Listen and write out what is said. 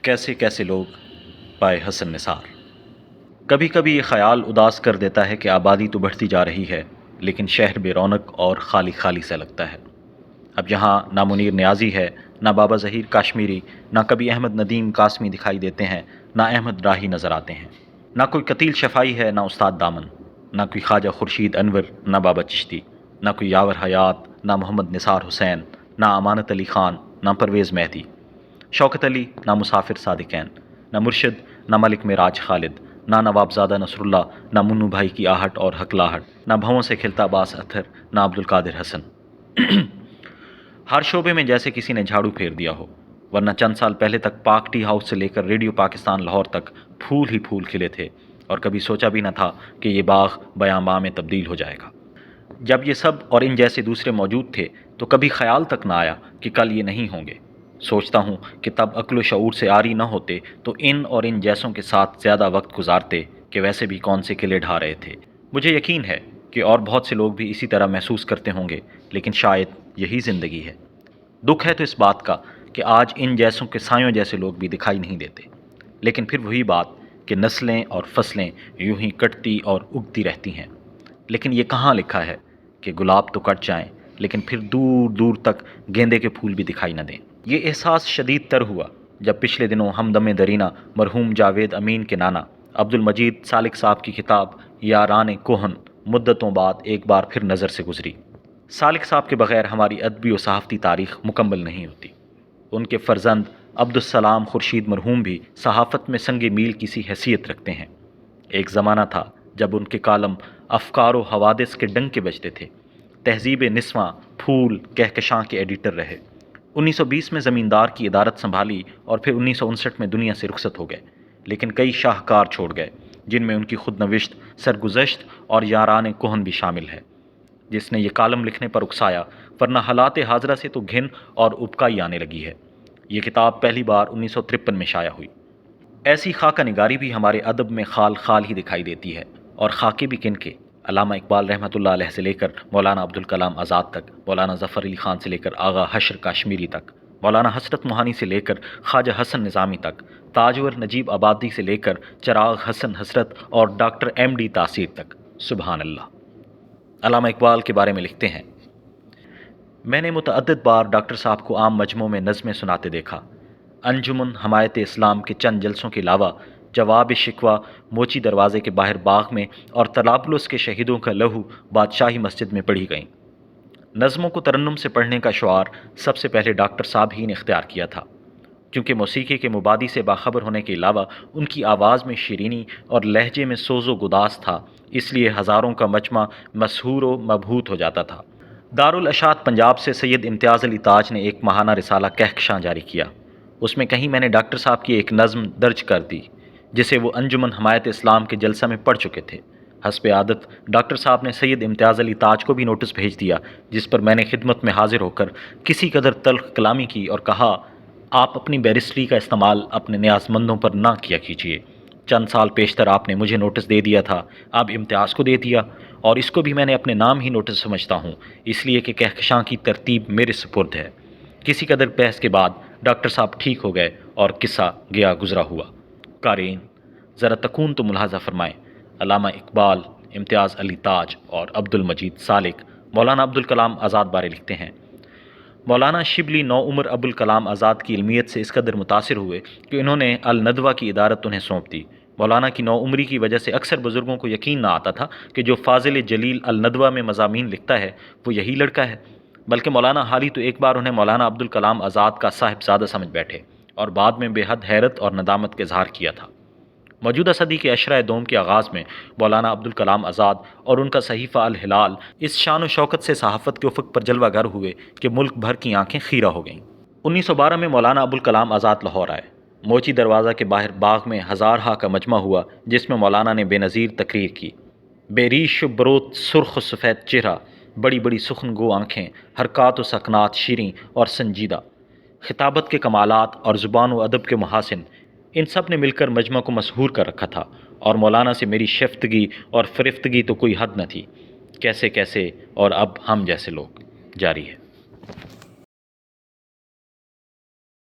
कैसे कैसे लोग पाए हसन निसार। कभी कभी ये ख्याल उदास कर देता है कि आबादी तो बढ़ती जा रही है, लेकिन शहर बे रौनक और खाली खाली सा लगता है। अब यहाँ ना मुनीर नियाज़ी है, ना बाबा ज़हीर काश्मीरी, ना कभी अहमद नदीम कासमी दिखाई देते हैं, ना अहमद राही नज़र आते हैं, ना कोई कतील शफ़ाई है, ना उस्ताद दामन, ना कोई ख्वाजा खुर्शीद अनवर, ना बाबा चिश्ती, ना कोई यावर हयात, ना मोहम्मद निसार हुसैन, ना अमानत अली ख़ान, ना परवेज़ मेहदी, शौकत अली, ना मुसाफिर सादिकैन, ना मुर्शिद, ना मलिक मिराज खालिद, ना नवाबजादा नसरुल्ला, ना मुन्नू भाई की आहट और हकलाहट, ना भवों से खिलता अब्बास अत्थर, ना अब्दुल कादिर हसन। हर शोबे में जैसे किसी ने झाड़ू फेर दिया हो, वरना चंद साल पहले तक पाक टी हाउस से लेकर रेडियो पाकिस्तान लाहौर तक फूल ही फूल खिले थे, और कभी सोचा भी न था कि ये बाग बयांबा में तब्दील हो जाएगा। जब ये सब और इन जैसे दूसरे मौजूद थे तो कभी ख्याल तक ना आया कि कल ये नहीं होंगे। सोचता हूँ कि तब अक्ल शऊर से आरी न होते तो इन और इन जैसों के साथ ज़्यादा वक्त गुजारते कि वैसे भी कौन से किले ढा रहे थे। मुझे यकीन है कि और बहुत से लोग भी इसी तरह महसूस करते होंगे, लेकिन शायद यही ज़िंदगी है। दुख है तो इस बात का कि आज इन जैसों के सायों जैसे लोग भी दिखाई नहीं देते। लेकिन फिर वही बात कि नस्लें और फसलें यूं ही कटती और उगती रहती हैं। लेकिन ये कहाँ लिखा है कि गुलाब तो कट जाएं, लेकिन फिर दूर दूर तक गेंदे के फूल भी दिखाई न दें। ये एहसास शदीद तर हुआ जब पिछले दिनों हमदम दरीना मरहूम जावेद अमीन के नाना अब्दुल मजीद सालिक साहब की किताब यारान कोहन मुद्दतों बाद एक बार फिर नज़र से गुजरी। सालिक साहब के बग़ैर हमारी अदबी और सहाफ़ती तारीख़ मुकम्मल नहीं होती। उनके फ़र्जंद अब्दुस्सलाम खुर्शीद मरहूम भी सहाफ़त में संग मील की सी हैसियत रखते हैं। एक ज़माना था जब उनके कालम अफ़कार व हवादिस के डंके बजते थे। तहज़ीब निस्वां फूल कहकशां के एडिटर रहे। 1920 में ज़मींदार की इदारत संभाली और फिर 1959 में दुनिया से रुखसत हो गए, लेकिन कई शाहकार छोड़ गए, जिनमें उनकी खुद नविश्त सरगुज़श्त और यारान कोहन भी शामिल है, जिसने ये कालम लिखने पर उकसाया, वरना हालात हाजरा से तो घिन और उबकाई आने लगी है। ये किताब पहली बार 1953 में शाया हुई। ऐसी खाका निगारी भी हमारे अदब में खाल खाल ही दिखाई देती है, और खाके भी किनके, अल्लामा इकबाल रहमतुल्लाह अलैह से लेकर मौलाना अब्दुल कलाम आज़ाद तक, मौलाना ज़फ़र अली ख़ान से लेकर आगा हशर काश्मीरी तक, मौलाना हसरत मोहानी से लेकर ख्वाजा हसन निज़ामी तक, ताजवर नजीब आबादी से लेकर चराग हसन हसरत और डॉक्टर MD तासीर तक। सुबहान अल्लाह। अल्लामा इकबाल के बारे में लिखते हैं, मैंने मुतअद्दिद बार डॉक्टर साहब को आम मजमों में नज़में सुनाते देखा। अंजुमन हमायत इस्लाम के चंद जलसों के अलावा जवाब शिकवा मोची दरवाज़े के बाहर बाग में और तलाबलुस के शहीदों का लहू बादशाही मस्जिद में पढ़ी गईं। नज़मों को तरन्नुम से पढ़ने का शुआर सबसे पहले डॉक्टर साहब ही ने इख्तियार किया था। क्योंकि मौसीकी के मुबादी से बाखबर होने के अलावा उनकी आवाज़ में शीरीनी और लहजे में सोज़ो गुदास था, इसलिए हज़ारों का मजमा मशहूर व मबहूत हो जाता था। दारुल अशात पंजाब से सैयद इम्तियाज़ अली ताज ने एक माहाना रिसाला कहकशां जारी किया। उसमें कहीं मैंने डॉक्टर साहब की एक नज़म दर्ज कर दी जिसे वो अंजुमन हमायत इस्लाम के जलसा में पढ़ चुके थे। हस्ब आदत डॉक्टर साहब ने सैयद इम्तियाज़ अली ताज को भी नोटिस भेज दिया, जिस पर मैंने खिदमत में हाजिर होकर किसी कदर तल्ख कलामी की और कहा, आप अपनी बैरिस्ट्री का इस्तेमाल अपने न्याज़मंदों पर ना किया कीजिए। चंद साल पेशतर आपने मुझे नोटिस दे दिया था, अब इम्तियाज़ को दे दिया, और इसको भी मैंने अपने नाम ही नोटिस समझता हूँ, इसलिए कि कहकशां की तरतीब मेरे सुपुर्द है। किसी कदर बहस के बाद डॉक्टर साहब ठीक हो गए और किस्सा गया गुजरा हुआ। कारीन ज़रा तकून तो मुलाहजा फरमाएँ। अल्लामा इकबाल, इम्तियाज़ अली ताज और अब्दुल मजीद सालिक मौलाना अब्दुल कलाम आज़ाद बारे लिखते हैं, मौलाना शिबली नौ उम्र अब्दुल कलाम आज़ाद की इल्मियत से इस कदर मुतासिर हुए कि इन्होंने अल नदवा की इदारत उन्हें सौंप दी। मौलाना की नौ उम्री की वजह से अक्सर बुज़ुर्गों को यकीन ना आता था कि जो फ़ाज़िल जलील अल नदवा में मज़ामीन लिखता है वो यही लड़का है, बल्कि मौलाना हाली तो एक बार उन्हें मौलाना अब्दुल कलाम आज़ाद का साहिबजादा समझ बैठे और बाद में बेहद हैरत और नदामत का इज़हार किया था। मौजूदा सदी के अशरा दोम के आगाज़ में मौलाना अब्दुल कलाम आज़ाद और उनका सहीफ़ा अल हिलाल इस शान व शौकत से सहाफ़त के उफ़क़ पर जलवागर हुए कि मुल्क भर की आँखें खीरा हो गईं। 1912 में मौलाना अब्दुल कलाम आज़ाद लाहौर आए। मोची दरवाज़ा के बाहर बाग में हज़ार का मजमा हुआ, जिसमें मौलाना ने बेनज़ीर तकरीर की। बेरीश बरोत सुर्ख सफ़ेद चेहरा, बड़ी बड़ी सुखन गो आँखें, हरकात व सकनात शीरीं और संजीदा, खिताबत के कमालात और ज़ुबान व अदब के महासिन, इन सब ने मिलकर मजमा को मशहूर कर रखा था। और मौलाना से मेरी शफ्तगी और फ़रिफ्तगी तो कोई हद न थी। कैसे कैसे और अब हम जैसे लोग। जारी है।